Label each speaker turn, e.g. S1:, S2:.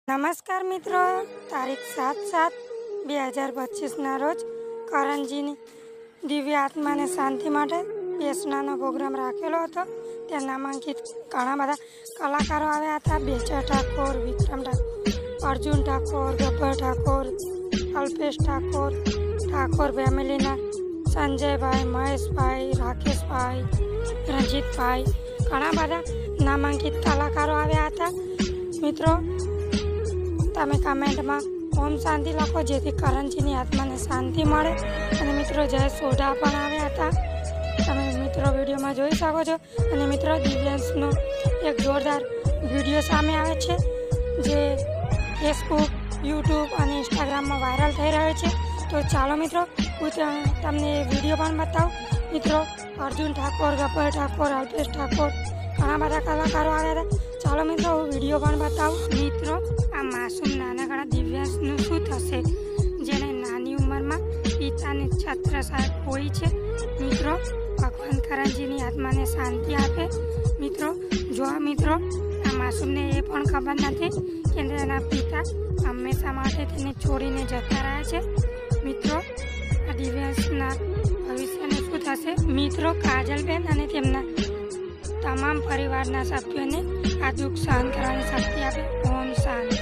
S1: નમસ્કાર મિત્રો, તારીખ 7/7/2025ના રોજ કરણજીની દિવ્ય આત્માને શાંતિ માટે બેસણાનો પ્રોગ્રામ રાખેલો હતો। ત્યાં નામાંકિત ઘણા બધા કલાકારો આવ્યા હતા। બેચર ઠાકોર, વિક્રમ ઠાકોર, અર્જુન ઠાકોર, ગબ્બર ઠાકોર, અલ્પેશ ઠાકોર, ઠાકોર ફેમિલીના સંજયભાઈ, મહેશભાઈ, રાકેશભાઈ, રંજીતભાઈ, ઘણા બધા નામાંકિત કલાકારો આવ્યા હતા। મિત્રો, તમે કમેન્ટમાં ઓમ શાંતિ લખો જેથી કરણજીની આત્માને શાંતિ મળે। અને મિત્રો, જય સોઢા પણ આવ્યા હતા, તમે મિત્રો વિડીયોમાં જોઈ શકો છો। અને મિત્રો, દિવ્યાંશનો એક જોરદાર વિડીયો સામે આવે છે જે ફેસબુક, યુટ્યુબ અને ઇન્સ્ટાગ્રામમાં વાયરલ થઈ રહ્યો છે। તો ચાલો મિત્રો, હું તમને એ વિડીયો પણ બતાવું। મિત્રો, અર્જુન ઠાકોર, ગબ્બર ઠાકોર, અલ્પેશ ઠાકોર, ઘણા બધા કલાકારો આવ્યા હતા। ચાલો મિત્રો, હું વિડીયો પણ બતાવું। મિત્રો, આ માસૂમ નાનકડા દિવ્યાંશનું શું થશે જેને નાની ઉંમરમાં પિતાની છત્રછાયા હોય છે? મિત્રો, ભગવાન કરણજીની આત્માને શાંતિ આપે। મિત્રો, જો આ માસૂમને એ પણ ખબર નથી કે તેના પિતા હંમેશા માટે તેને છોડીને જતા રહ્યા છે। મિત્રો, આ દિવ્યાંશના ભવિષ્યનું શું થશે? મિત્રો, કાજલબેન અને તેમના તમામ પરિવારના સભ્યોને આ દુઃખ સહન કરવાની શક્તિ આપે। ઓમ શાંતિ।